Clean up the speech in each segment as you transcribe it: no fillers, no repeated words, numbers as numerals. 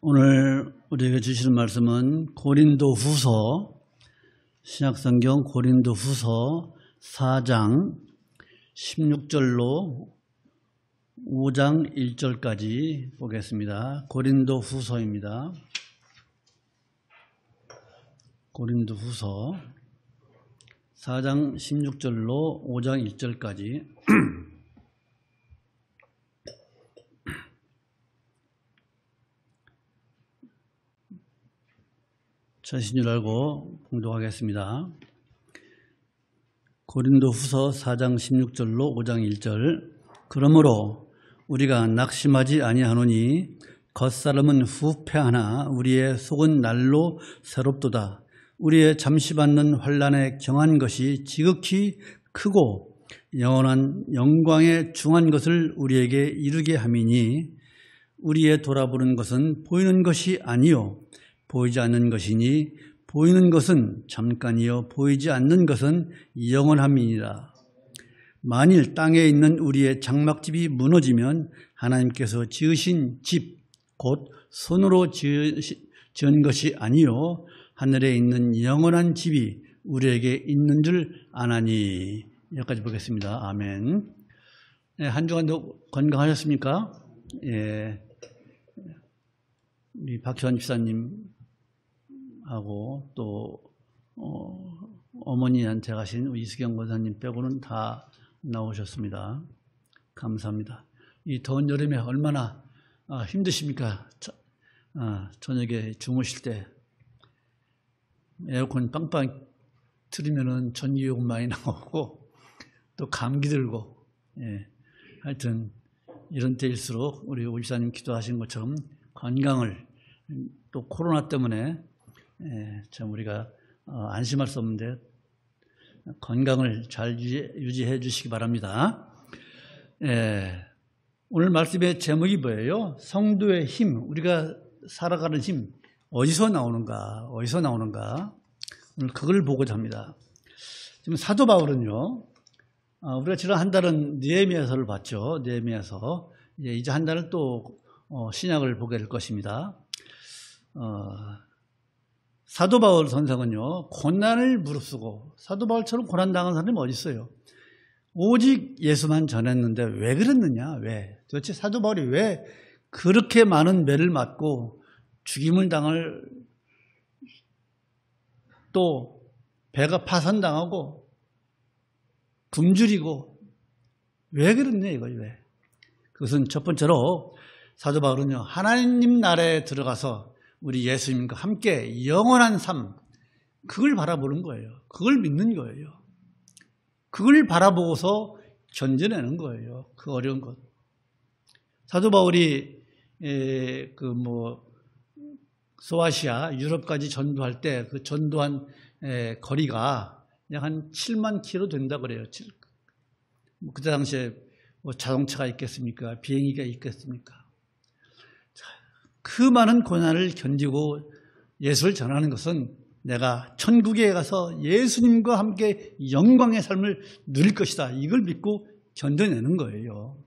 오늘 우리에게 주시는 말씀은 고린도후서, 신약성경 고린도후서 4장 16절로 5장 1절까지 보겠습니다. 고린도후서입니다. 고린도후서 4장 16절로 5장 1절까지 전신 줄 알고 봉독하겠습니다. 고린도후서 4장 16절로 5장 1절. 그러므로 우리가 낙심하지 아니하노니 겉사람은 후패하나 우리의 속은 날로 새롭도다. 우리의 잠시 받는 환난에 경한 것이 지극히 크고 영원한 영광에 중한 것을 우리에게 이루게 함이니 우리의 돌아보는 것은 보이는 것이 아니요 보이지 않는 것이니 보이는 것은 잠깐이요 보이지 않는 것은 영원함이니라. 만일 땅에 있는 우리의 장막집이 무너지면 하나님께서 지으신 집 곧 손으로 지은 것이 아니요 하늘에 있는 영원한 집이 우리에게 있는 줄 아나니. 여기까지 보겠습니다. 아멘. 네, 한 주간도 건강하셨습니까? 예. 우리 박현 집사님 하고 또 어머니한테 가신 이수경 권사님 빼고는 다 나오셨습니다. 감사합니다. 이 더운 여름에 얼마나 힘드십니까? 저녁에 주무실 때 에어컨 빵빵 틀으면은 전기요금 많이 나오고 또 감기 들고, 예. 하여튼 이런 때일수록 우리 오 집사님 기도하신 것처럼 건강을, 또 코로나 때문에 참 우리가 안심할 수 없는데 건강을 잘 유지해 주시기 바랍니다. 오늘 말씀의 제목이 뭐예요? 성도의 힘, 우리가 살아가는 힘, 어디서 나오는가? 오늘 그걸 보고자 합니다. 지금 사도 바울은요, 우리가 지난 한 달은 느헤미야서를 봤죠. 느헤미야서. 이제 한 달은 또 신약을 보게 될 것입니다. 사도 바울 선생은요, 고난을 무릅쓰고, 사도 바울처럼 고난당한 사람이 어디 있어요? 오직 예수만 전했는데 왜 그랬느냐? 왜? 도대체 사도 바울이 왜 그렇게 많은 매를 맞고 죽임을 당할, 또 배가 파산당하고 굶주리고 왜 그랬냐 이거예요? 왜? 그것은 첫 번째로 사도 바울은요, 하나님 나라에 들어가서 우리 예수님과 함께 영원한 삶, 그걸 바라보는 거예요. 그걸 믿는 거예요. 그걸 바라보고서 견뎌내는 거예요. 그 어려운 것. 사도 바울이 소아시아, 유럽까지 전도할 때 그 전도한 거리가 약 한 7만 킬로 된다 그래요. 그때 당시에 자동차가 있겠습니까? 비행기가 있겠습니까? 그 많은 고난을 견디고 예수를 전하는 것은 내가 천국에 가서 예수님과 함께 영광의 삶을 누릴 것이다. 이걸 믿고 견뎌내는 거예요.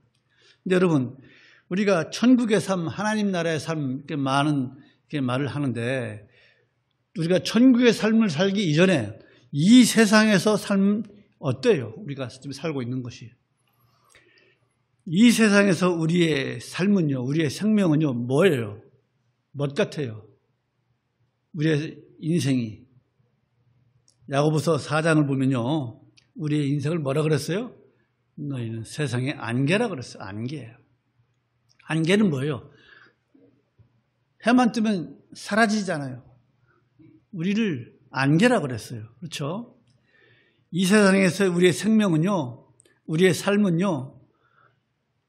근데 여러분, 우리가 천국의 삶, 하나님 나라의 삶, 이렇게 많은 말을 하는데, 우리가 천국의 삶을 살기 이전에 이 세상에서 삶 어때요? 우리가 지금 살고 있는 것이. 이 세상에서 우리의 삶은요, 우리의 생명은요, 뭐예요? 뭐 같아요? 우리의 인생이. 야고보서 4장을 보면요, 우리의 인생을 뭐라 그랬어요? 너희는 세상의 안개라 그랬어요. 안개. 안개는 뭐예요? 해만 뜨면 사라지잖아요. 우리를 안개라 그랬어요. 그렇죠? 이 세상에서 우리의 생명은요, 우리의 삶은요,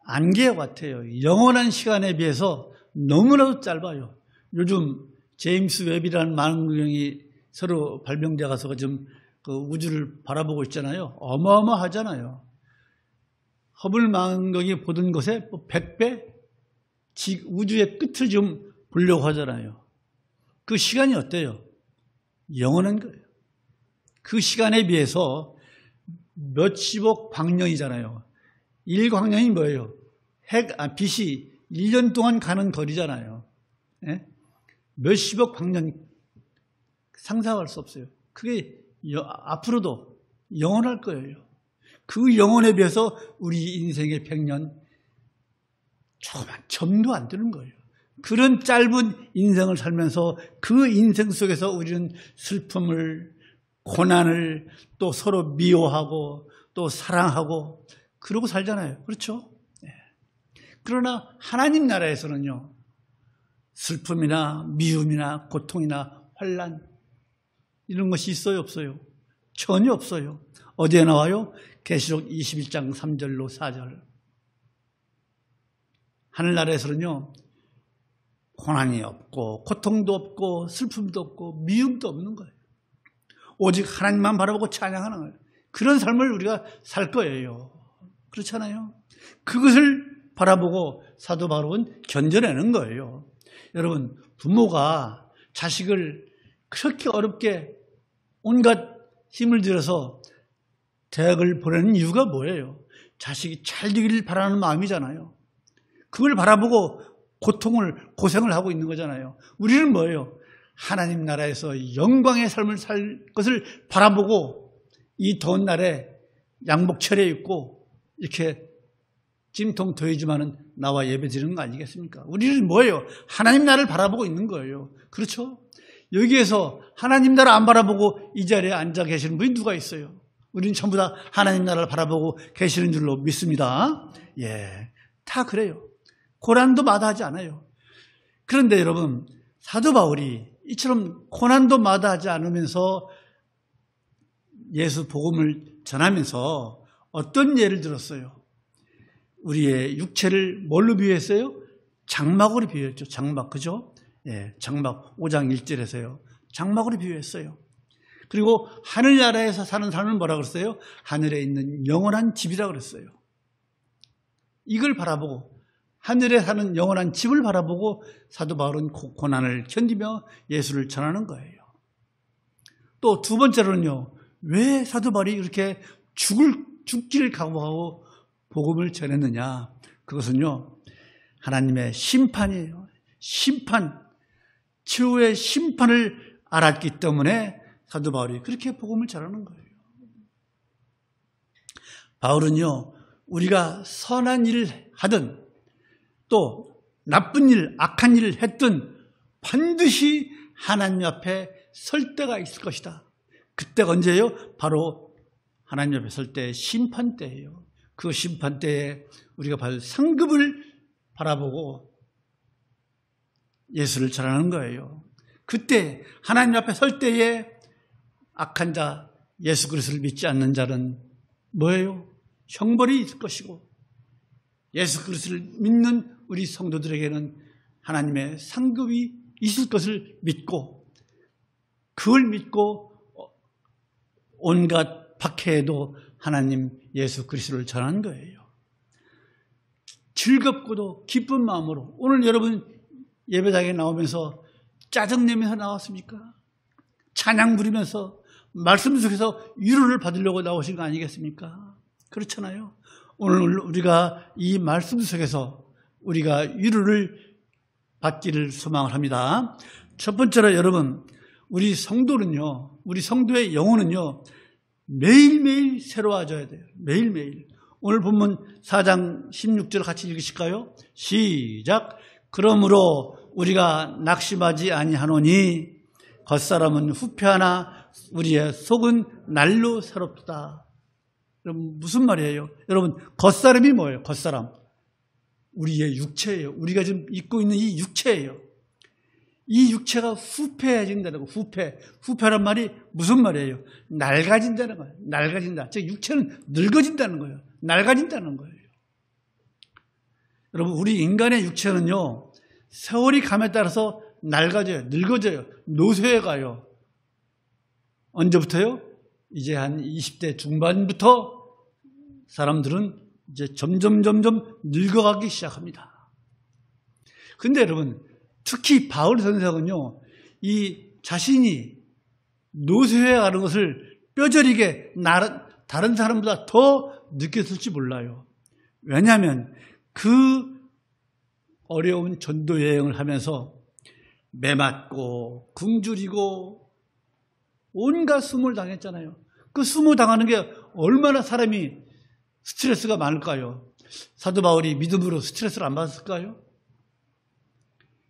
안개 같아요. 영원한 시간에 비해서 너무나도 짧아요. 요즘 제임스 웹이라는 망원경이 새로 발명돼 가서 지금 그 우주를 바라보고 있잖아요. 어마어마하잖아요. 허블 망원경이 보던 것에 100배 우주의 끝을 좀 보려고 하잖아요. 그 시간이 어때요? 영원한 거예요. 그 시간에 비해서 몇십억 광년이잖아요. 1광년이 뭐예요? 빛이 1년 동안 가는 거리잖아요. 예? 몇십억 광년 상상할 수 없어요. 그게 앞으로도 영원할 거예요. 그 영혼에 비해서 우리 인생의 100년 조그만 점도 안 되는 거예요. 그런 짧은 인생을 살면서 그 인생 속에서 우리는 슬픔을, 고난을, 또 서로 미워하고 또 사랑하고 그러고 살잖아요. 그렇죠? 네. 그러나 하나님 나라에서는요, 슬픔이나 미움이나 고통이나 환난 이런 것이 있어요, 없어요? 전혀 없어요. 어디에 나와요? 계시록 21장 3절로 4절. 하늘나라에서는요, 고난이 없고 고통도 없고 슬픔도 없고 미움도 없는 거예요. 오직 하나님만 바라보고 찬양하는 거예요. 그런 삶을 우리가 살 거예요. 그렇잖아요? 그것을 바라보고 사도 바울은 견뎌내는 거예요. 여러분, 부모가 자식을 그렇게 어렵게 온갖 힘을 들여서 대학을 보내는 이유가 뭐예요? 자식이 잘 되기를 바라는 마음이잖아요. 그걸 바라보고 고생을 하고 있는 거잖아요. 우리는 뭐예요? 하나님 나라에서 영광의 삶을 살 것을 바라보고 이 더운 날에 양복 차려입고 이렇게 찜통 더해지만은 나와 예배 드리는 거 아니겠습니까? 우리는 뭐예요? 하나님 나라를 바라보고 있는 거예요. 그렇죠? 여기에서 하나님 나라 안 바라보고 이 자리에 앉아 계시는 분이 누가 있어요? 우리는 전부 다 하나님 나라를 바라보고 계시는 줄로 믿습니다. 예, 다 그래요. 고난도 마다하지 않아요. 그런데 여러분, 사도 바울이 이처럼 고난도 마다하지 않으면서 예수 복음을 전하면서 어떤 예를 들었어요? 우리의 육체를 뭘로 비유했어요? 장막으로 비유했죠. 장막, 그죠? 예, 장막 5장 1절에서요. 장막으로 비유했어요. 그리고 하늘나라에서 사는 삶은 뭐라고 그랬어요? 하늘에 있는 영원한 집이라고 그랬어요. 이걸 바라보고 하늘에 사는 영원한 집을 바라보고 사도 바울은 고난을 견디며 예수를 전하는 거예요. 또 두 번째로는요, 왜 사도 바울이 이렇게 죽기를 각오하고 복음을 전했느냐? 그것은요, 하나님의 심판이에요. 심판, 최후의 심판을 알았기 때문에 사도 바울이 그렇게 복음을 전하는 거예요. 바울은요, 우리가 선한 일을 하든 또 나쁜 일, 악한 일을 했든 반드시 하나님 앞에 설 때가 있을 것이다. 그때가 언제예요? 바로 하나님 앞에 설 때 심판 때예요. 그 심판 때에 우리가 받을 상급을 바라보고 예수를 전하는 거예요. 그때 하나님 앞에 설 때에 악한 자, 예수 그리스도를 믿지 않는 자는 뭐예요? 형벌이 있을 것이고 예수 그리스도를 믿는 우리 성도들에게는 하나님의 상급이 있을 것을 믿고 그걸 믿고 온갖 박해에도 하나님 예수 그리스도를 전하는 거예요. 즐겁고도 기쁜 마음으로 오늘 여러분 예배당에 나오면서 짜증내면서 나왔습니까? 찬양 부리면서 말씀 속에서 위로를 받으려고 나오신 거 아니겠습니까? 그렇잖아요. 오늘 우리가 이 말씀 속에서 우리가 위로를 받기를 소망을 합니다. 첫 번째로 여러분, 우리 성도는요, 우리 성도의 영혼은요, 매일매일 새로워져야 돼요. 매일매일. 오늘 본문 4장 16절 같이 읽으실까요? 시작. 그러므로 우리가 낙심하지 아니하노니 겉사람은 후패하나 우리의 속은 날로 새롭다. 여러분 무슨 말이에요? 여러분 겉사람이 뭐예요? 겉사람. 우리의 육체예요. 우리가 지금 입고 있는 이 육체예요. 이 육체가 후패해진다는 거. 후패란 말이 무슨 말이에요? 낡아진다는 거예요. 낡아진다. 즉 육체는 늙어진다는 거예요. 낡아진다는 거예요. 여러분 우리 인간의 육체는요, 세월이 감에 따라서 낡아져요. 늙어져요. 노쇠해 가요. 언제부터요? 이제 한 20대 중반부터 사람들은 이제 점점 늙어가기 시작합니다. 근데 여러분, 특히 바울 선생은요, 이 자신이 노쇠해 가는 것을 뼈저리게 다른 사람보다 더 느꼈을지 몰라요. 왜냐하면 그 어려운 전도 여행을 하면서 매맞고 굶주리고 온갖 수모를 당했잖아요. 그 수모 당하는 게 얼마나 사람이 스트레스가 많을까요? 사도 바울이 믿음으로 스트레스를 안 받았을까요?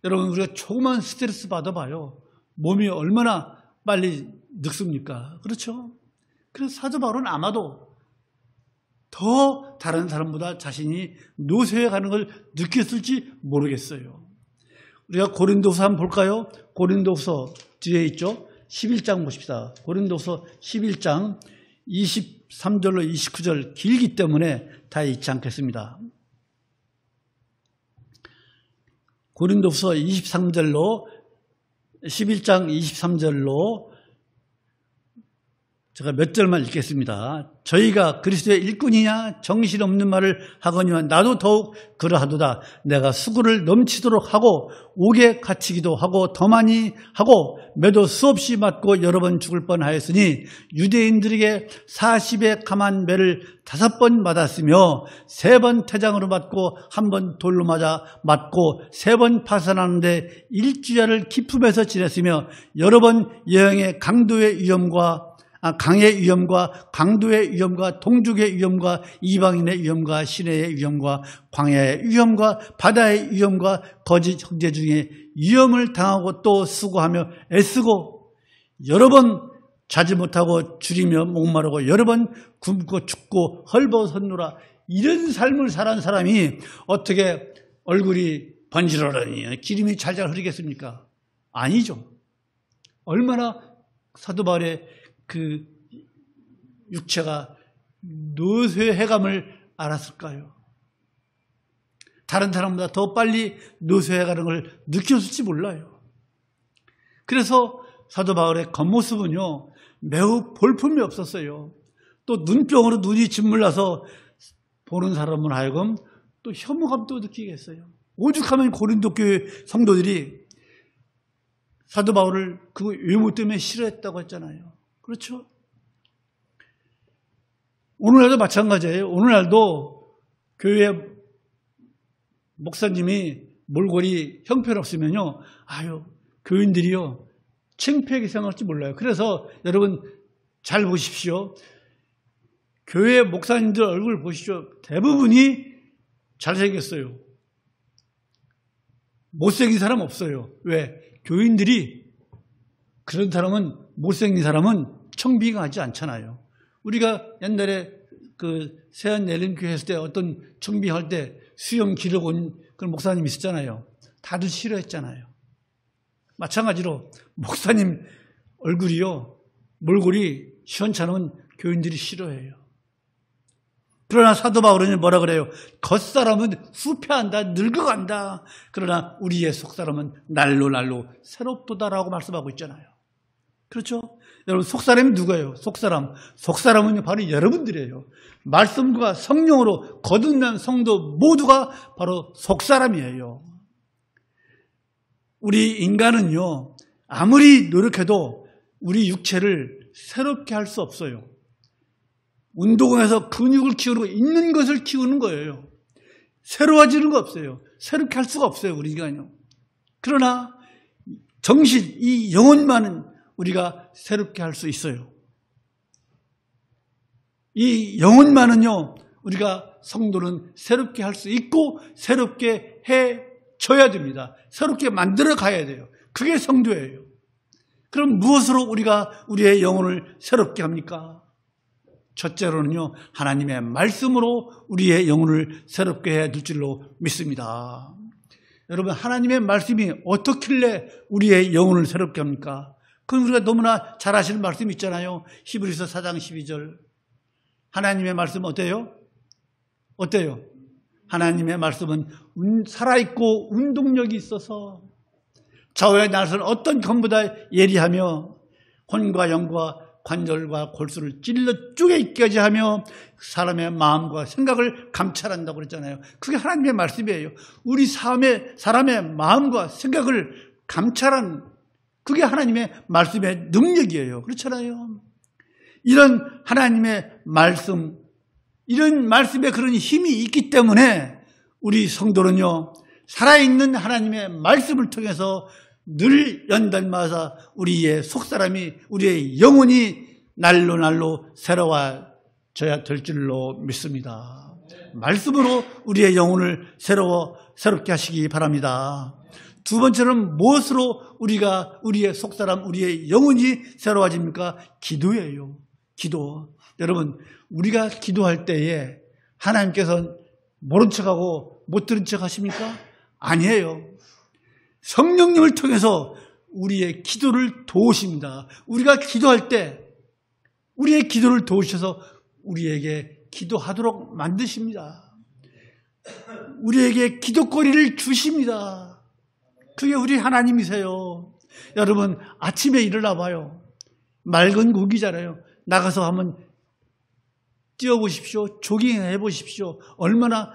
여러분, 우리가 조그만 스트레스 받아봐요. 몸이 얼마나 빨리 늙습니까? 그렇죠? 그래서 사도 바울은 아마도 더 다른 사람보다 자신이 노쇠해 가는 걸 느꼈을지 모르겠어요. 우리가 고린도서 한번 볼까요? 고린도서 뒤에 있죠? 11장 보십시다. 고린도서 11장 23절로 29절 길기 때문에 다 읽지 않겠습니다. 고린도서 23절로 11장 23절로 제가 몇 절만 읽겠습니다. 저희가 그리스도의 일꾼이냐 정신없는 말을 하거니와 나도 더욱 그러하도다. 내가 수고를 넘치도록 하고 옥에 갇히기도 하고 더 많이 하고 매도 수없이 맞고 여러 번 죽을 뻔하였으니 유대인들에게 40의 감한 매를 5번 맞았으며 3번 태장으로 맞고 1번 돌로 맞고 3번 파산하는데 일주야를 기품에서 지냈으며 여러 번 여행의 강도의 위험과 강의 위험과 강도의 위험과 동족의 위험과 이방인의 위험과 시내의 위험과 광야의 위험과 바다의 위험과 거짓 형제 중에 위험을 당하고 또 수고하며 애쓰고 여러 번 자지 못하고 줄이며 목마르고 여러 번 굶고 죽고 헐벗었노라. 이런 삶을 살아온 사람이 어떻게 얼굴이 번지르르니 기름이 잘잘 흐르겠습니까? 아니죠. 얼마나 사도 바울의 그 육체가 노쇠해감을 알았을까요? 다른 사람보다 더 빨리 노쇠해가는 걸 느꼈을지 몰라요. 그래서 사도 바울의 겉모습은요 매우 볼품이 없었어요. 또 눈병으로 눈이 짓물나서 보는 사람은 하여금 또 혐오감도 느끼게 했어요. 오죽하면 고린도 교회 성도들이 사도 바울을 그 외모 때문에 싫어했다고 했잖아요. 그렇죠? 오늘날도 마찬가지예요. 오늘날도 교회 목사님이 몰골이 형편없으면요, 교인들이요 창피하게 생각할지 몰라요. 그래서 여러분 잘 보십시오. 교회 목사님들 얼굴 보시죠. 대부분이 잘생겼어요. 못생긴 사람 없어요. 왜? 교인들이 그런 사람은 못생긴 사람은 청비가 하지 않잖아요. 우리가 옛날에 그 세안내림교회 했을 때 어떤 청비할 때 수염 기르고 온 그런 목사님 있었잖아요. 다들 싫어했잖아요. 마찬가지로 목사님 얼굴이요 몰골이 시원찮으면 교인들이 싫어해요. 그러나 사도 바울은 뭐라 그래요? 겉사람은 후패한다, 늙어간다. 그러나 우리의 속사람은 날로 새롭도다라고 말씀하고 있잖아요. 그렇죠? 여러분 속사람이 누구예요? 속사람은 바로 여러분들이에요. 말씀과 성령으로 거듭난 성도 모두가 바로 속사람이에요. 우리 인간은요 아무리 노력해도 우리 육체를 새롭게 할 수 없어요. 운동해서 근육을 키우고 있는 것을 키우는 거예요. 새로워지는 거 없어요. 새롭게 할 수가 없어요, 우리 인간은요. 그러나 정신, 이 영혼만은 우리가 새롭게 할 수 있어요. 이 영혼만은요, 우리가 성도는 새롭게 할 수 있고 새롭게 해줘야 됩니다. 새롭게 만들어 가야 돼요. 그게 성도예요. 그럼 무엇으로 우리가 우리의 영혼을 새롭게 합니까? 첫째로는요, 하나님의 말씀으로 우리의 영혼을 새롭게 해둘 줄로 믿습니다. 여러분, 하나님의 말씀이 어떻길래 우리의 영혼을 새롭게 합니까? 그건 우리가 너무나 잘 아시는 말씀이 있잖아요. 히브리서 4장 12절. 하나님의 말씀 어때요? 하나님의 말씀은 살아있고 운동력이 있어서 좌우의 날선 어떤 검보다 예리하며 혼과 영과 관절과 골수를 찔러 쪼개기까지 하며 사람의 마음과 생각을 감찰한다고 그랬잖아요. 그게 하나님의 말씀이에요. 우리 사람의 마음과 생각을 감찰한 그게 하나님의 말씀의 능력이에요. 그렇잖아요. 이런 하나님의 말씀, 이런 말씀에 그런 힘이 있기 때문에 우리 성도는요, 살아있는 하나님의 말씀을 통해서 늘 연단마다 우리의 속사람이, 우리의 영혼이 날로 날로 새로워져야 될 줄로 믿습니다. 말씀으로 우리의 영혼을 새롭게 하시기 바랍니다. 두 번째는 무엇으로 우리의 속사람, 우리의 영혼이 새로워집니까? 기도예요. 기도. 여러분, 우리가 기도할 때에 하나님께서 모른 척하고 못 들은 척 하십니까? 아니에요. 성령님을 통해서 우리의 기도를 도우십니다. 우리가 기도할 때 우리의 기도를 도우셔서 우리에게 기도하도록 만드십니다. 우리에게 기도거리를 주십니다. 그게 우리 하나님이세요. 여러분, 아침에 일어나 봐요. 맑은 공기잖아요. 나가서 한번 뛰어보십시오. 조깅해 보십시오. 얼마나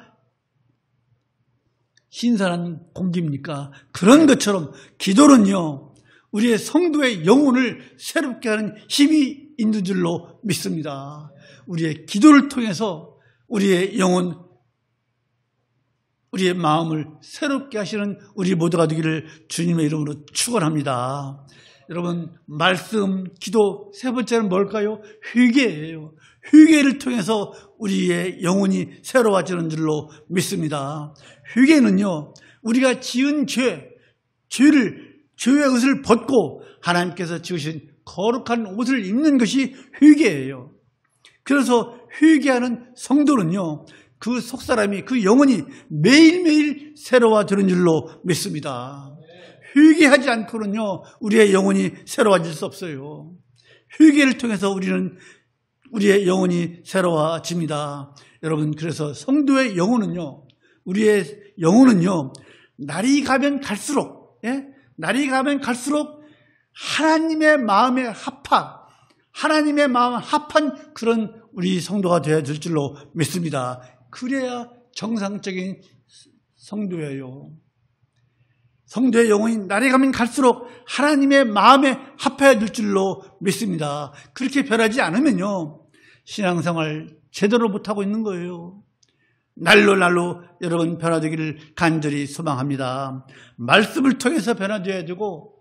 신선한 공기입니까? 그런 것처럼 기도는요, 우리의 성도의 영혼을 새롭게 하는 힘이 있는 줄로 믿습니다. 우리의 기도를 통해서 우리의 영혼, 우리의 마음을 새롭게 하시는 우리 모두가 되기를 주님의 이름으로 축원합니다. 여러분, 말씀, 기도, 세 번째는 뭘까요? 회개예요. 회개를 통해서 우리의 영혼이 새로워지는 줄로 믿습니다. 회개는요, 우리가 지은 죄의 옷을 벗고 하나님께서 지으신 거룩한 옷을 입는 것이 회개예요. 그래서 회개하는 성도는요, 그 속사람이, 그 영혼이 매일매일 새로워지는 줄로 믿습니다. 회개하지 않고는요, 우리의 영혼이 새로워질 수 없어요. 회개를 통해서 우리의 영혼이 새로워집니다. 여러분, 그래서 성도의 영혼은요, 우리의 영혼은요, 날이 가면 갈수록 하나님의 마음에 합한 그런 우리 성도가 되어야 될 줄로 믿습니다. 그래야 정상적인 성도예요. 성도의 영혼이 날이 가면 갈수록 하나님의 마음에 합해야 될 줄로 믿습니다. 그렇게 변하지 않으면요, 신앙생활 제대로 못하고 있는 거예요. 날로 여러분 변화되기를 간절히 소망합니다. 말씀을 통해서 변화되어야 되고,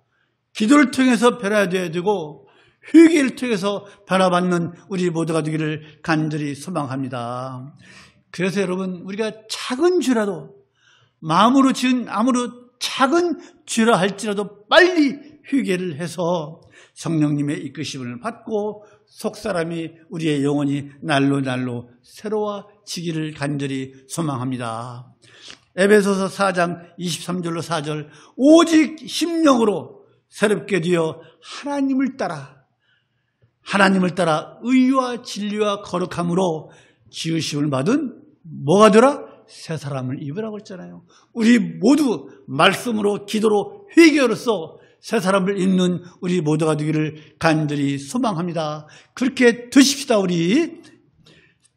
기도를 통해서 변화되어야 되고, 회개를 통해서 변화받는 우리 모두가 되기를 간절히 소망합니다. 그래서 여러분, 우리가 작은 죄라도, 마음으로 지은 아무런 작은 죄라 할지라도 빨리 회개를 해서 성령님의 이끄심을 받고 속사람이, 우리의 영혼이 날로 새로워지기를 간절히 소망합니다. 에베소서 4장 23절로 4절, 오직 심령으로 새롭게 되어 하나님을 따라 의와 진리와 거룩함으로 지으심을 받은 뭐가 되라? 새 사람을 입으라고 했잖아요. 우리 모두 말씀으로, 기도로, 회개로서 새 사람을 입는 우리 모두가 되기를 간절히 소망합니다. 그렇게 되십시다. 우리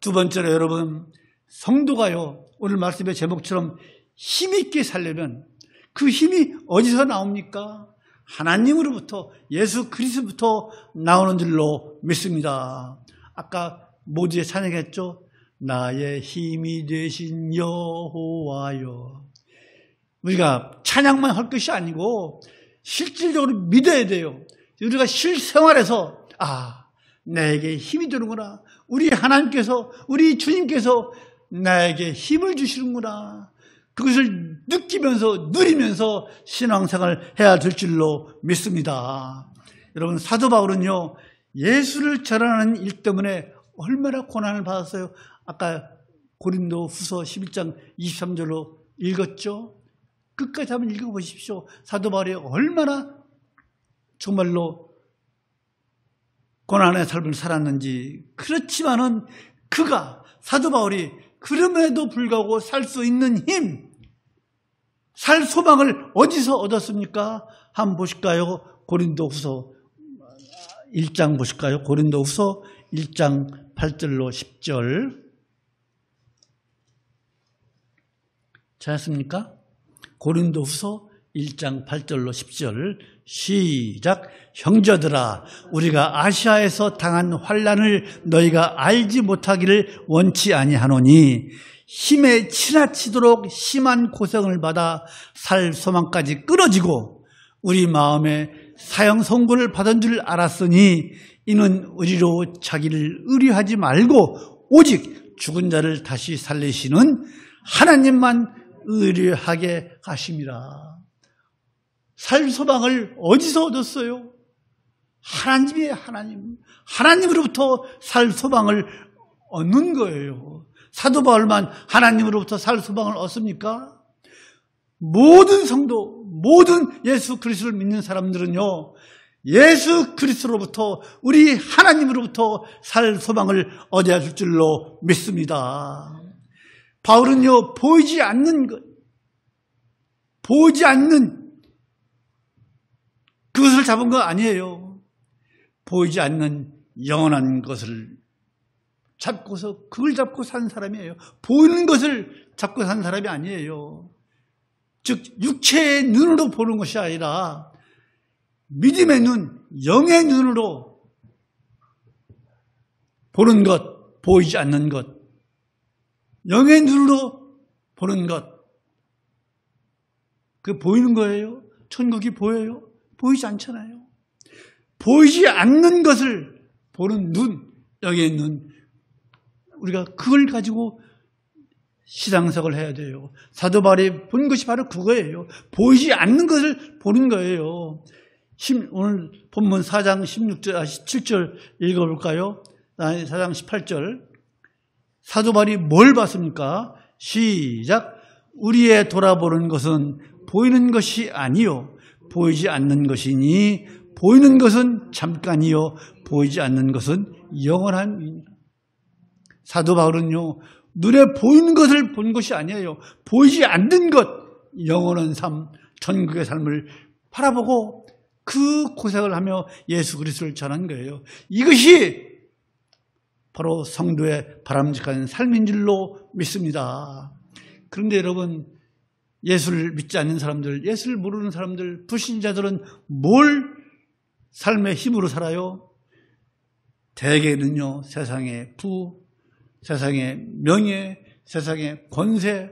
두 번째로 여러분, 성도가요, 오늘 말씀의 제목처럼 힘있게 살려면 그 힘이 어디서 나옵니까? 하나님으로부터, 예수 그리스도부터 나오는 줄로 믿습니다. 아까 모두의 찬양했죠? 나의 힘이 되신 여호와여. 우리가 찬양만 할 것이 아니고 실질적으로 믿어야 돼요. 우리가 실생활에서 나에게 힘이 되는구나. 우리 하나님께서, 우리 주님께서 나에게 힘을 주시는구나. 그것을 느끼면서, 누리면서 신앙생활을 해야 될 줄로 믿습니다. 여러분, 사도 바울은요, 예수를 전하는 일 때문에 얼마나 고난을 받았어요. 아까 고린도 후서 11장 23절로 읽었죠. 끝까지 한번 읽어보십시오. 사도 바울이 얼마나 정말로 고난의 삶을 살았는지. 그렇지만은 사도 바울이 그럼에도 불구하고 살 수 있는 힘, 살 소망을 어디서 얻었습니까? 한번 보실까요? 고린도 후서 1장 보실까요? 고린도 후서 1장 8절로 10절. 찾았습니까? 고린도 후서 1장 8절로 10절. 시작. 형제들아, 우리가 아시아에서 당한 환난을 너희가 알지 못하기를 원치 아니하노니 힘에 지나치도록 심한 고생을 받아 살 소망까지 끊어지고 우리 마음에 사형 선고를 받은 줄 알았으니 이는 우리로 자기를 의뢰하지 말고 오직 죽은 자를 다시 살리시는 하나님만 의뢰하게 하심이라. 살 소망을 어디서 얻었어요? 하나님이에요. 하나님으로부터 살 소망을 얻는 거예요. 사도 바울만 하나님으로부터 살 소망을 얻습니까? 모든 성도, 모든 예수 그리스도를 믿는 사람들은요, 예수 그리스도로부터, 우리 하나님으로부터 살 소망을 얻어야 줄 줄로 믿습니다. 바울은요, 보이지 않는 것, 보이지 않는 그것을 잡은 거 아니에요. 보이지 않는 영원한 것을 잡고서 그걸 잡고 산 사람이에요. 보이는 것을 잡고 산 사람이 아니에요. 즉 육체의 눈으로 보는 것이 아니라 믿음의 눈, 영의 눈으로 보는 것, 보이지 않는 것, 영의 눈으로 보는 것, 그 보이는 거예요? 천국이 보여요? 보이지 않잖아요. 보이지 않는 것을 보는 눈, 영의 눈, 우리가 그걸 가지고 신앙생활을 해야 돼요. 사도 바울이 본 것이 바로 그거예요. 보이지 않는 것을 보는 거예요. 오늘 본문 4장 17절 읽어볼까요? 4장 18절. 사도 바울이 뭘 봤습니까? 시작. 우리의 돌아보는 것은 보이는 것이 아니요 보이지 않는 것이니 보이는 것은 잠깐이요 보이지 않는 것은 영원한. 사도 바울은요, 눈에 보이는 것을 본 것이 아니에요. 보이지 않는 것, 영원한 삶, 천국의 삶을 바라보고 그 고생을 하며 예수 그리스도를 전한 거예요. 이것이 바로 성도의 바람직한 삶인 줄로 믿습니다. 그런데 여러분, 예수를 믿지 않는 사람들, 예수를 모르는 사람들, 불신자들은 뭘 삶의 힘으로 살아요? 대개는요, 세상의 부, 세상의 명예, 세상의 권세,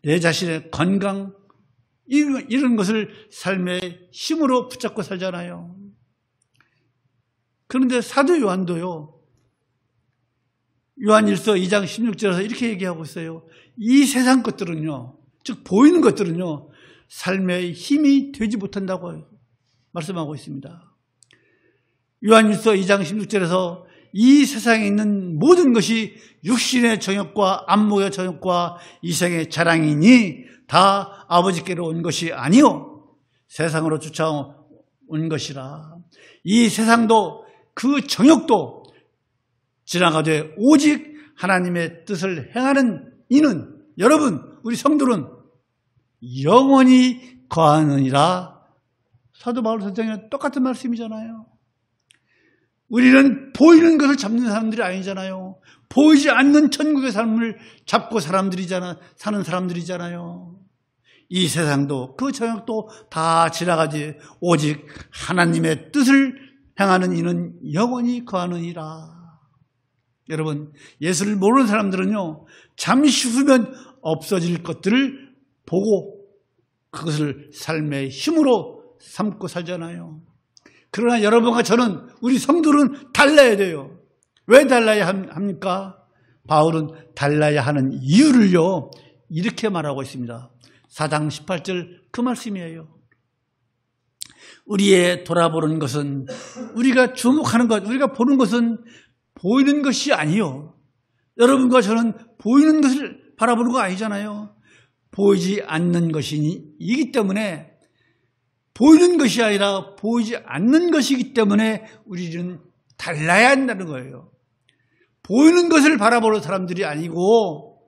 내 자신의 건강, 이런 것을 삶의 힘으로 붙잡고 살잖아요. 그런데 사도 요한도요, 요한일서 2장 16절에서 이렇게 얘기하고 있어요. 이 세상 것들은요, 즉 보이는 것들은요, 삶의 힘이 되지 못한다고 말씀하고 있습니다. 요한일서 2장 16절에서 이 세상에 있는 모든 것이 육신의 정욕과 안목의 정욕과 이생의 자랑이니 다 아버지께로 온 것이 아니요 세상으로 쫓아온 것이라. 이 세상도 그 정욕도 지나가되 오직 하나님의 뜻을 행하는 이는, 여러분, 우리 성도는 영원히 거하느니라. 사도 바울 선생님은 똑같은 말씀이잖아요. 우리는 보이는 것을 잡는 사람들이 아니잖아요. 보이지 않는 천국의 삶을 잡고 사는 사람들이잖아요. 이 세상도 그 정욕도 다 지나가지 오직 하나님의 뜻을 행하는 이는 영원히 거하느니라. 여러분, 예수를 모르는 사람들은요, 잠시 후면 없어질 것들을 보고 그것을 삶의 힘으로 삼고 살잖아요. 그러나 여러분과 저는, 우리 성도는 달라야 돼요. 왜 달라야 합니까? 바울은 달라야 하는 이유를요, 이렇게 말하고 있습니다. 4장 18절 그 말씀이에요. 우리의 돌아보는 것은, 우리가 주목하는 것, 우리가 보는 것은 보이는 것이 아니요. 여러분과 저는 보이는 것을 바라보는 거 아니잖아요. 보이지 않는 것이기 때문에, 보이는 것이 아니라 보이지 않는 것이기 때문에 우리는 달라야 한다는 거예요. 보이는 것을 바라보는 사람들이 아니고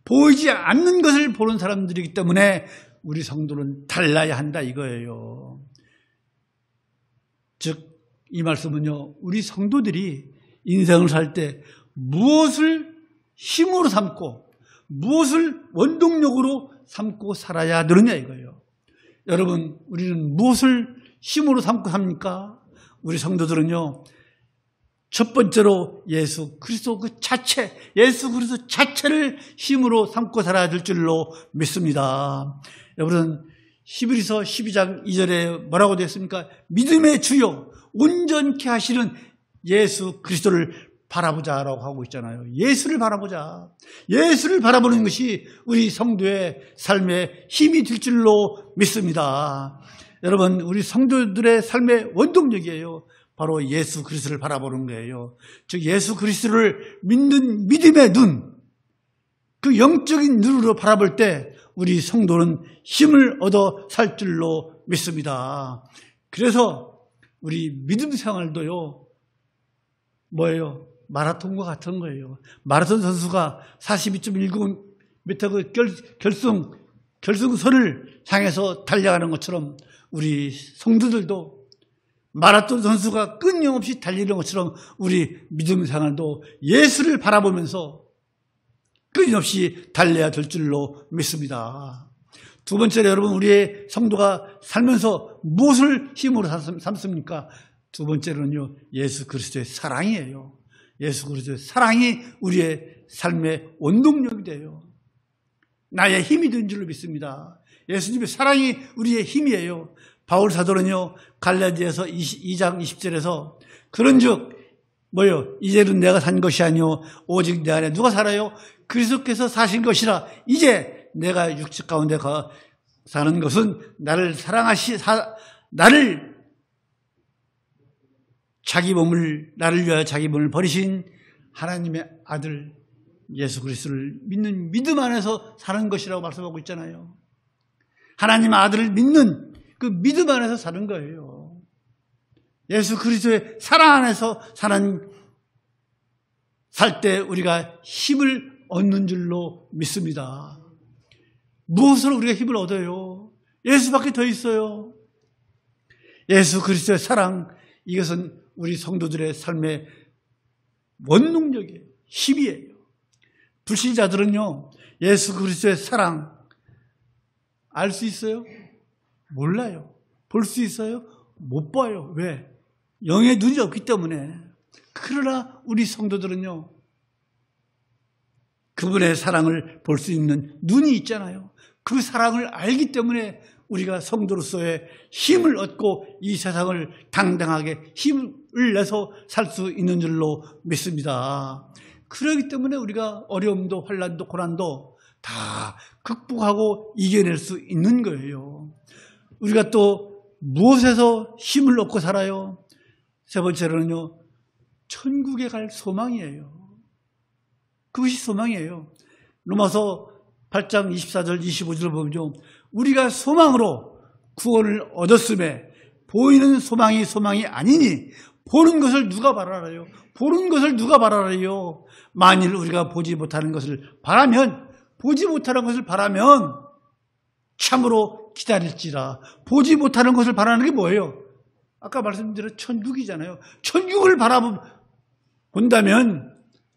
보이지 않는 것을 보는 사람들이기 때문에 우리 성도는 달라야 한다 이거예요. 즉 이 말씀은요, 우리 성도들이 인생을 살 때 무엇을 힘으로 삼고 무엇을 원동력으로 삼고 살아야 되느냐 이거예요. 여러분, 우리는 무엇을 힘으로 삼고 삽니까? 우리 성도들은요, 첫 번째로 예수 그리스도 그 자체, 예수 그리스도 자체를 힘으로 삼고 살아야 될 줄로 믿습니다. 여러분, 히브리서 12장 2절에 뭐라고 되어 있습니까? 믿음의 주요 온전케 하시는 예수 그리스도를 바라보자라고 하고 있잖아요. 예수를 바라보자. 예수를 바라보는 것이 우리 성도의 삶에 힘이 될 줄로 믿습니다. 여러분, 우리 성도들의 삶의 원동력이에요. 바로 예수 그리스도를 바라보는 거예요. 즉 예수 그리스도를 믿는 믿음의 눈, 그 영적인 눈으로 바라볼 때 우리 성도는 힘을 얻어 살 줄로 믿습니다. 그래서 우리 믿음 생활도요, 뭐예요? 마라톤과 같은 거예요. 마라톤 선수가 42.19m 그 결승선을 향해서 달려가는 것처럼 우리 성도들도 마라톤 선수가 끊임없이 달리는 것처럼 우리 믿음 생활도 예수를 바라보면서 끊임없이 달려야 될 줄로 믿습니다. 두 번째로 여러분, 우리의 성도가 살면서 무엇을 힘으로 삼습니까? 두 번째로는요, 예수 그리스도의 사랑이에요. 예수 그리스도의 사랑이 우리의 삶의 원동력이 돼요. 나의 힘이 된 줄로 믿습니다. 예수님의 사랑이 우리의 힘이에요. 바울 사도는요, 갈라디아서 2장 20절에서 그런즉 뭐요? 이제는 내가 산 것이 아니요 오직 내 안에 누가 살아요? 그리스도께서 사신 것이라. 이제 내가 육체 가운데 사는 것은 나를 나를 위하여 자기 몸을 버리신 하나님의 아들 예수 그리스도를 믿는 믿음 안에서 사는 것이라고 말씀하고 있잖아요. 하나님의 아들을 믿는 그 믿음 안에서 사는 거예요. 예수 그리스도의 사랑 안에서 살 때 우리가 힘을 얻는 줄로 믿습니다. 무엇으로 우리가 힘을 얻어요? 예수밖에 더 있어요. 예수 그리스도의 사랑, 이것은 우리 성도들의 삶의 원동력이에요. 힘이에요. 불신자들은요, 예수 그리스도의 사랑 알 수 있어요? 몰라요. 볼 수 있어요? 못 봐요. 왜? 영의 눈이 없기 때문에. 그러나 우리 성도들은요, 그분의 사랑을 볼 수 있는 눈이 있잖아요. 그 사랑을 알기 때문에 우리가 성도로서의 힘을 얻고 이 세상을 당당하게 힘을 내서 살 수 있는 줄로 믿습니다. 그렇기 때문에 우리가 어려움도 환난도 고난도 다 극복하고 이겨낼 수 있는 거예요. 우리가 또 무엇에서 힘을 얻고 살아요? 세 번째로는요, 천국에 갈 소망이에요. 그것이 소망이에요. 로마서 8장 24절 25절을 보면요, 우리가 소망으로 구원을 얻었음에 보이는 소망이 아니니 보는 것을 누가 바라라요? 보는 것을 누가 바라라요? 만일 우리가 보지 못하는 것을 바라면 참으로 기다릴지라. 보지 못하는 것을 바라는 게 뭐예요? 아까 말씀드린 천국이잖아요. 천국을 바라본다면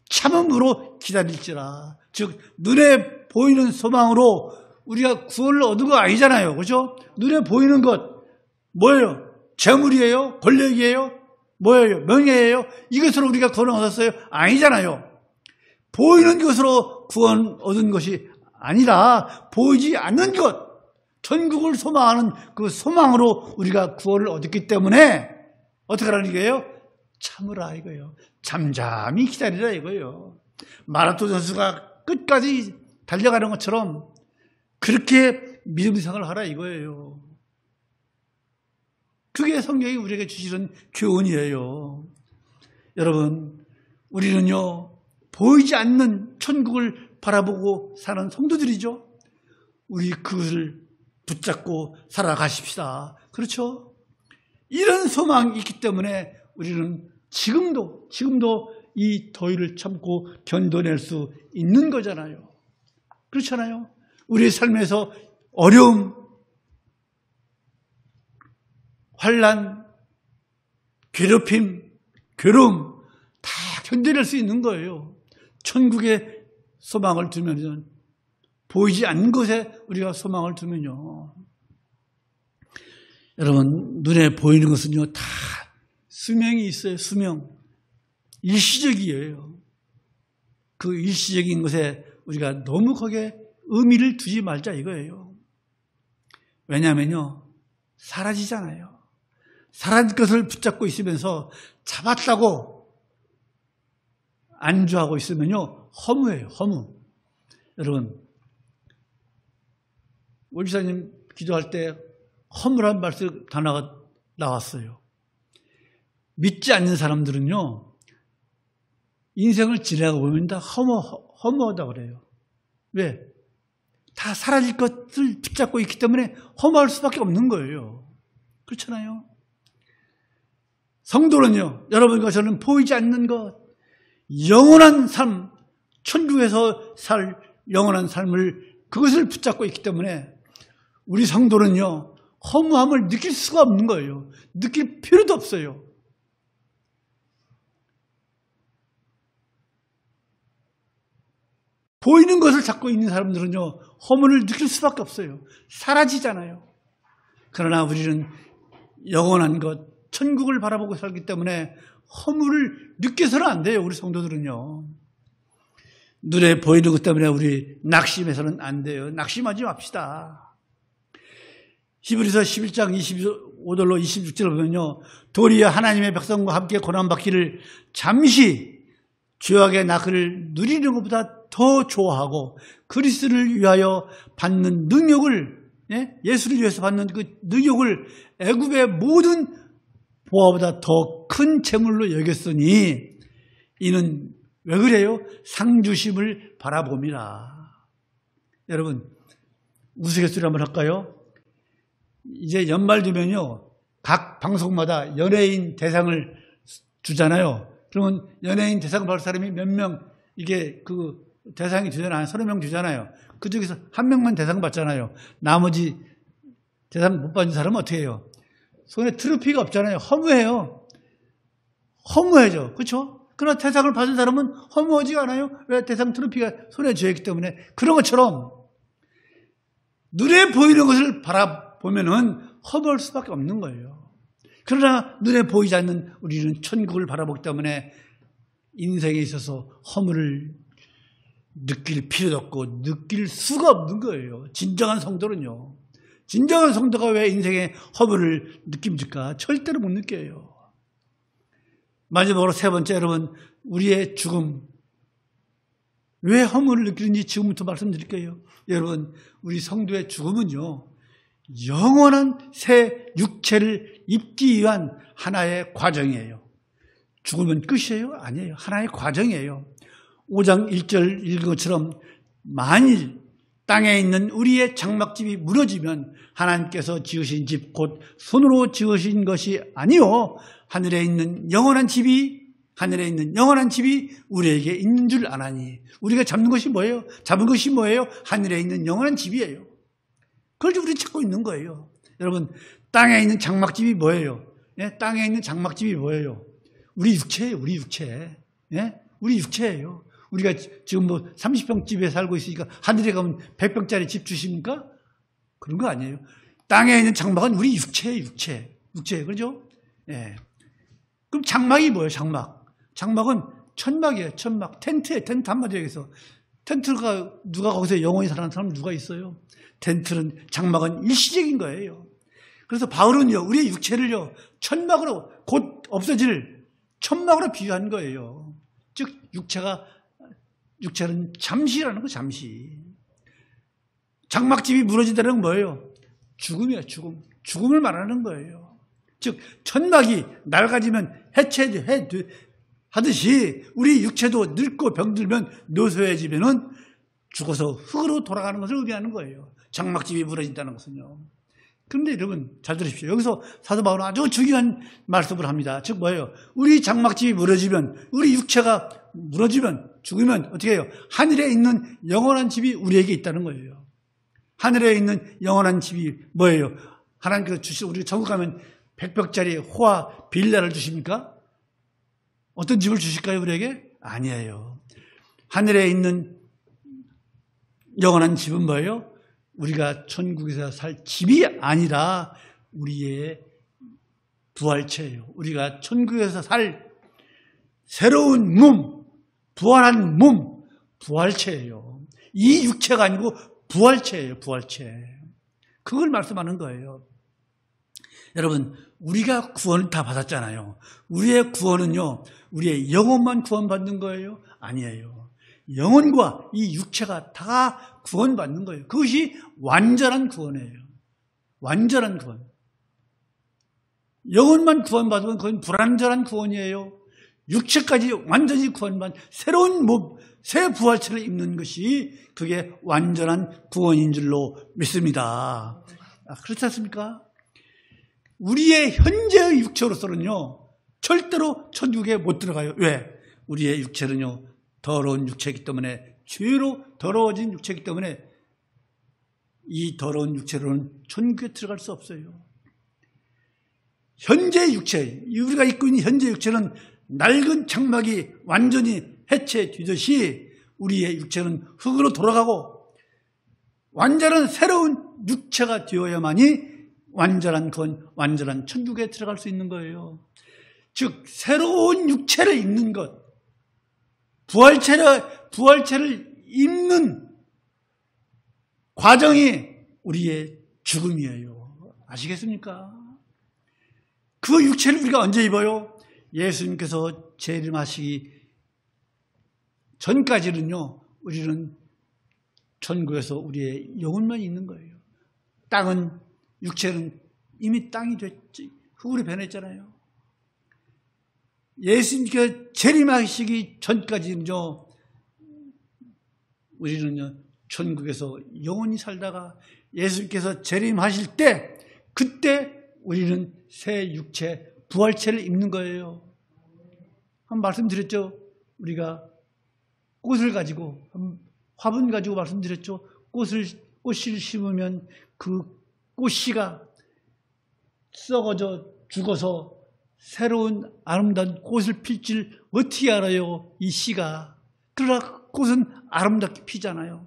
참음으로 기다릴지라. 즉 눈에 보이는 소망으로 우리가 구원을 얻은 거 아니잖아요. 그렇죠? 눈에 보이는 것 뭐예요? 재물이에요? 권력이에요? 뭐예요? 명예예요? 이것으로 우리가 구원을 얻었어요? 아니잖아요. 보이는 것으로 구원 얻은 것이 아니라 보이지 않는 것, 천국을 소망하는 그 소망으로 우리가 구원을 얻었기 때문에 어떻게 하라는 얘기예요? 참으라 이거예요. 잠잠히 기다리라 이거예요. 마라톤 선수가 끝까지 달려가는 것처럼 그렇게 믿음 생활을 하라 이거예요. 그게 성경이 우리에게 주시는 교훈이에요. 여러분, 우리는요, 보이지 않는 천국을 바라보고 사는 성도들이죠. 우리 그것을 붙잡고 살아가십시다. 그렇죠? 이런 소망이 있기 때문에 우리는 지금도 이 더위를 참고 견뎌낼 수 있는 거잖아요. 그렇잖아요. 우리의 삶에서 어려움, 환난, 괴롭힘, 괴로움 다 견뎌낼 수 있는 거예요. 천국에 소망을 두면, 보이지 않는 것에 우리가 소망을 두면요. 여러분, 눈에 보이는 것은요, 다 수명이 있어요. 수명. 일시적이에요. 그 일시적인 것에 우리가 너무 거기에 의미를 두지 말자 이거예요. 왜냐하면요, 사라지잖아요. 사라질 것을 붙잡고 있으면서 잡았다고 안주하고 있으면요, 허무해요, 허무. 여러분, 오 집사님 기도할 때 허무란 말씀 단어가 나왔어요. 믿지 않는 사람들은요, 인생을 지나가 보면 다 허무하다고 그래요. 왜? 다 사라질 것을 붙잡고 있기 때문에 허무할 수밖에 없는 거예요. 그렇잖아요. 성도는요, 여러분과 저는 보이지 않는 것, 영원한 삶, 천국에서 살 영원한 삶을, 그것을 붙잡고 있기 때문에 우리 성도는요, 허무함을 느낄 수가 없는 거예요. 느낄 필요도 없어요. 보이는 것을 잡고 있는 사람들은요, 허무를 느낄 수밖에 없어요. 사라지잖아요. 그러나 우리는 영원한 것, 천국을 바라보고 살기 때문에 허무를 느껴서는 안 돼요, 우리 성도들은요. 눈에 보이는 것 때문에 우리 낙심해서는 안 돼요. 낙심하지 맙시다. 히브리서 11장 25절로 26절을 보면요, 도리어 하나님의 백성과 함께 고난받기를 잠시 죄악의 낙을 누리는 것보다 더 좋아하고 그리스도를 위하여 받는 능력을, 예수를 위해서 받는 그 능력을 애굽의 모든 보화보다 더 큰 재물로 여겼으니 이는 왜 그래요? 상주심을 바라봅니다. 여러분, 우스갯소리 한번 할까요? 이제 연말 되면요, 각 방송마다 연예인 대상을 주잖아요. 그러면 연예인 대상 받을 사람이 몇 명, 이게 그 대상이 주잖아요. 30명 주잖아요. 그 중에서 한 명만 대상 받잖아요. 나머지 대상 못 받은 사람은 어떻게 해요? 손에 트로피가 없잖아요. 허무해요. 허무해져. 그렇죠? 그러나 대상을 받은 사람은 허무하지가 않아요. 왜? 대상 트로피가 손에 쥐어있기 때문에. 그런 것처럼 눈에 보이는 것을 바라보면은 허무할 수밖에 없는 거예요. 그러나 눈에 보이지 않는 우리는 천국을 바라보기 때문에 인생에 있어서 허무를 느낄 필요도 없고 느낄 수가 없는 거예요. 진정한 성도는요. 진정한 성도가 왜 인생에 허무를 느낍니까? 절대로 못 느껴요. 마지막으로 세 번째, 여러분, 우리의 죽음. 왜 허무를 느끼는지 지금부터 말씀드릴게요. 여러분, 우리 성도의 죽음은요, 영원한 새 육체를 입기 위한 하나의 과정이에요. 죽으면 끝이에요? 아니에요. 하나의 과정이에요. 5장 1절 읽은 것처럼 만일 땅에 있는 우리의 장막집이 무너지면 하나님께서 지으신 집, 곧 손으로 지으신 것이 아니요 하늘에 있는 영원한 집이 우리에게 있는 줄 아나니. 우리가 잡는 것이 뭐예요? 잡은 것이 뭐예요? 하늘에 있는 영원한 집이에요. 그걸 우리 찾고 있는 거예요. 여러분, 땅에 있는 장막집이 뭐예요? 예? 땅에 있는 장막집이 뭐예요? 우리 육체예요. 우리 육체. 예? 우리 육체예요. 우리가 지금 뭐 30평 집에 살고 있으니까 하늘에 가면 100평짜리 집 주십니까? 그런 거 아니에요. 땅에 있는 장막은 우리 육체예요. 육체. 그렇죠? 예. 그럼 장막이 뭐예요? 장막은 천막이에요. 천막. 텐트예요. 텐트 한마디로 얘기해서. 텐트가 누가 거기서 영원히 사는 사람 누가 있어요? 텐트는, 장막은 일시적인 거예요. 그래서 바울은요, 우리의 육체를요, 천막으로, 곧 없어질 천막으로 비유한 거예요. 즉, 육체는 잠시라는 거, 잠시. 장막집이 무너진다는 건 뭐예요? 죽음이에요, 죽음. 죽음을 말하는 거예요. 즉, 천막이 낡아지면 하듯이 우리 육체도 늙고 병들면 노쇠해지면은 죽어서 흙으로 돌아가는 것을 의미하는 거예요. 장막집이 무너진다는 것은요. 그런데 여러분 잘 들으십시오. 여기서 사도 바울은 아주 중요한 말씀을 합니다. 즉 뭐예요? 우리 장막집이 무너지면, 우리 육체가 무너지면, 죽으면 어떻게 해요? 하늘에 있는 영원한 집이 우리에게 있다는 거예요. 하늘에 있는 영원한 집이 뭐예요? 하나님께서 주실, 우리 천국 가면 100평짜리 호화 빌라를 주십니까? 어떤 집을 주실까요, 우리에게? 아니에요. 하늘에 있는 영원한 집은 뭐예요? 우리가 천국에서 살 집이 아니라 우리의 부활체예요. 우리가 천국에서 살 새로운 몸, 부활한 몸, 부활체예요. 이 육체가 아니고 부활체예요, 부활체. 그걸 말씀하는 거예요. 여러분, 우리가 구원을 다 받았잖아요. 우리의 구원은요, 우리의 영혼만 구원받는 거예요? 아니에요. 영혼과 이 육체가 다 구원받는 거예요. 그것이 완전한 구원이에요. 완전한 구원. 영혼만 구원받으면 그건 불완전한 구원이에요. 육체까지 완전히 구원받은 새로운 몸, 새 부활체를 입는 것이 그게 완전한 구원인 줄로 믿습니다. 그렇지 않습니까? 우리의 현재의 육체로서는요, 절대로 천국에 못 들어가요. 왜? 우리의 육체는요, 더러운 육체이기 때문에, 죄로 더러워진 육체이기 때문에 이 더러운 육체로는 천국에 들어갈 수 없어요. 현재 육체, 우리가 입고 있는 현재 육체는 낡은 장막이 완전히 해체되듯이 우리의 육체는 흙으로 돌아가고 완전한 새로운 육체가 되어야만이 완전한 구원, 완전한 천국에 들어갈 수 있는 거예요. 즉 새로운 육체를 입는 것, 부활체를 입는 과정이 우리의 죽음이에요. 아시겠습니까? 그 육체를 우리가 언제 입어요? 예수님께서 재림하시기 전까지는요, 우리는 천국에서 우리의 영혼만 있는 거예요. 땅은, 육체는 이미 땅이 됐지, 흙으로 변했잖아요. 예수님께서 재림하시기 전까지는요, 우리는요, 천국에서 영원히 살다가 예수님께서 재림하실 때, 그때 우리는 새 육체, 부활체를 입는 거예요. 한 말씀드렸죠? 우리가 꽃을 가지고, 화분 가지고 말씀드렸죠? 꽃을 심으면 그 꽃씨가 썩어져 죽어서 새로운 아름다운 꽃을 필 줄 어떻게 알아요? 이 씨가. 그러나 꽃은 아름답게 피잖아요.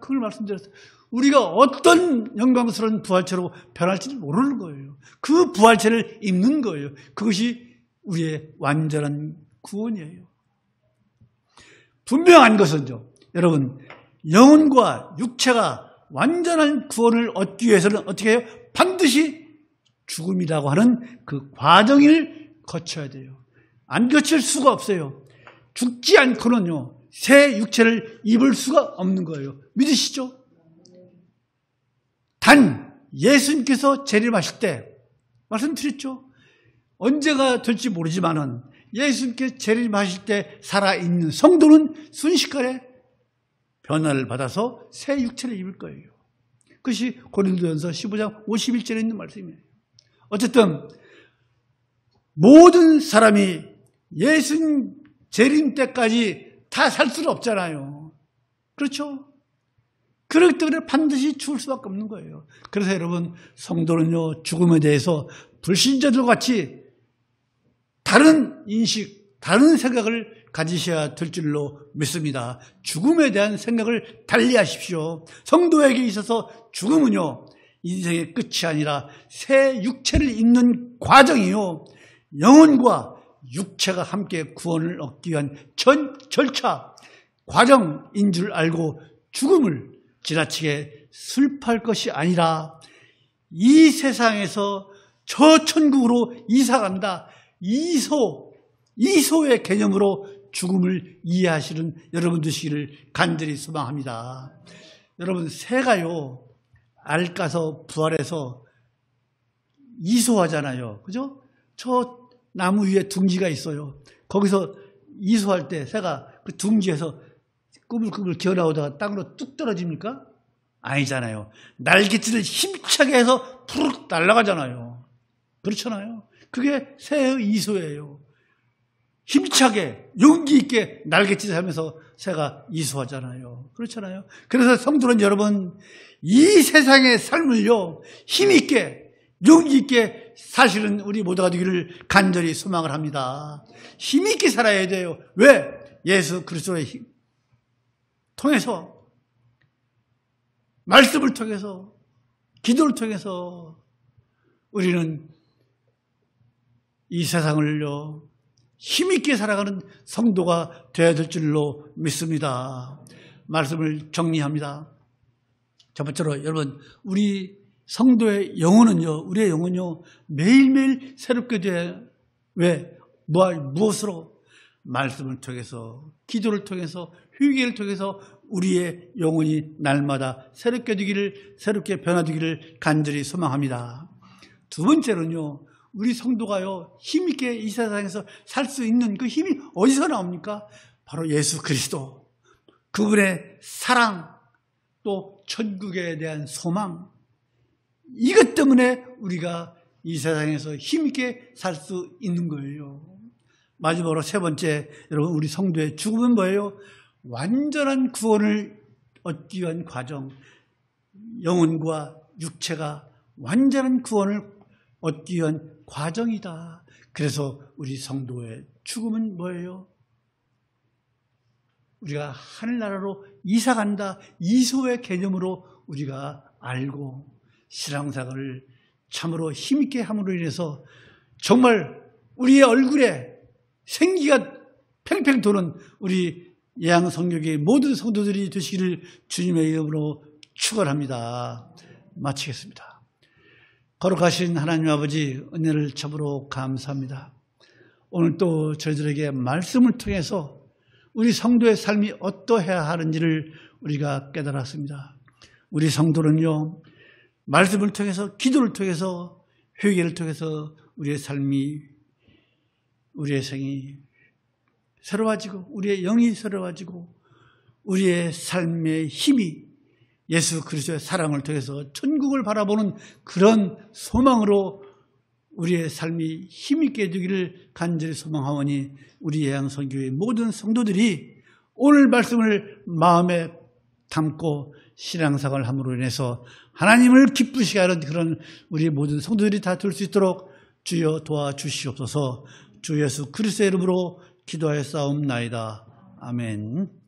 그걸 말씀드렸어요. 우리가 어떤 영광스러운 부활체로 변할지 모르는 거예요. 그 부활체를 입는 거예요. 그것이 우리의 완전한 구원이에요. 분명한 것은요, 여러분, 영혼과 육체가 완전한 구원을 얻기 위해서는 어떻게 해요? 반드시 죽음이라고 하는 그 과정을 거쳐야 돼요. 안 거칠 수가 없어요. 죽지 않고는요, 새 육체를 입을 수가 없는 거예요. 믿으시죠? 단 예수님께서 재림하실 때 말씀드렸죠. 언제가 될지 모르지만은 예수님께서 재림하실 때 살아있는 성도는 순식간에 변화를 받아서 새 육체를 입을 거예요. 그것이 고린도전서 15장 51절에 있는 말씀이에요. 어쨌든 모든 사람이 예수님 재림 때까지 다 살 수는 없잖아요. 그렇죠? 그렇기 때문에 반드시 죽을 수밖에 없는 거예요. 그래서 여러분, 성도는요, 죽음에 대해서 불신자들 같이 다른 인식, 다른 생각을 가지셔야 될 줄로 믿습니다. 죽음에 대한 생각을 달리 하십시오. 성도에게 있어서 죽음은요, 인생의 끝이 아니라 새 육체를 입는 과정이요, 영혼과 육체가 함께 구원을 얻기 위한 절차, 과정인 줄 알고 죽음을 지나치게 슬퍼할 것이 아니라 이 세상에서 저 천국으로 이사간다. 이소의 개념으로 죽음을 이해하시는 여러분 되시기를 간절히 소망합니다. 여러분, 새가요, 알 까서 부활해서 이소하잖아요. 그죠? 저 나무 위에 둥지가 있어요. 거기서 이소할 때 새가 그 둥지에서 꾸불꾸불 기어나오다가 땅으로 뚝 떨어집니까? 아니잖아요. 날개짓을 힘차게 해서 푸르륵 날아가잖아요. 그렇잖아요. 그게 새의 이소예요. 힘차게 용기 있게 날개짓을 하면서 새가 이소하잖아요. 그렇잖아요. 그래서 성도는 여러분, 이 세상의 삶을요, 힘있게 용기 있게 사실은 우리 모두가 되기를 간절히 소망을 합니다. 힘있게 살아야 돼요. 왜? 예수 그리스도의 힘 통해서, 말씀을 통해서, 기도를 통해서 우리는 이 세상을요, 힘있게 살아가는 성도가 되어야 될 줄로 믿습니다. 말씀을 정리합니다. 첫 번째로, 여러분, 우리 성도의 영혼은요, 우리의 영혼은요, 매일매일 새롭게 돼. 왜? 무엇으로? 말씀을 통해서, 기도를 통해서, 회개를 통해서 우리의 영혼이 날마다 새롭게 되기를, 새롭게 변화되기를 간절히 소망합니다. 두 번째로는요, 우리 성도가요, 힘있게 이 세상에서 살 수 있는 그 힘이 어디서 나옵니까? 바로 예수 그리스도. 그분의 사랑, 또 천국에 대한 소망. 이것 때문에 우리가 이 세상에서 힘있게 살 수 있는 거예요. 마지막으로 세 번째, 여러분, 우리 성도의 죽음은 뭐예요? 완전한 구원을 얻기 위한 과정. 영혼과 육체가 완전한 구원을 얻기 위한 과정이다. 그래서 우리 성도의 죽음은 뭐예요? 우리가 하늘나라로 이사간다. 이소의 개념으로 우리가 알고 신앙생활을 참으로 힘있게 함으로 인해서 정말 우리의 얼굴에 생기가 팽팽 도는 우리 예양성교회의 모든 성도들이 되시기를 주님의 이름으로 축원합니다. 마치겠습니다. 거룩하신 하나님 아버지, 은혜를 참으로 감사합니다. 오늘 또 저희들에게 말씀을 통해서 우리 성도의 삶이 어떠해야 하는지를 우리가 깨달았습니다. 우리 성도는요, 말씀을 통해서, 기도를 통해서, 회개를 통해서 우리의 삶이, 우리의 생이 새로워지고, 우리의 영이 새로워지고, 우리의 삶의 힘이 예수 그리스도의 사랑을 통해서 천국을 바라보는 그런 소망으로 우리의 삶이 힘있게 되기를 간절히 소망하오니, 우리 예양선교회 모든 성도들이 오늘 말씀을 마음에 담고 신앙생활을 함으로 인해서 하나님을 기쁘시게 하는 그런 우리 모든 성도들이 다 될 수 있도록 주여 도와주시옵소서. 주 예수 그리스도의 이름으로 기도하였사옵나이다. 아멘.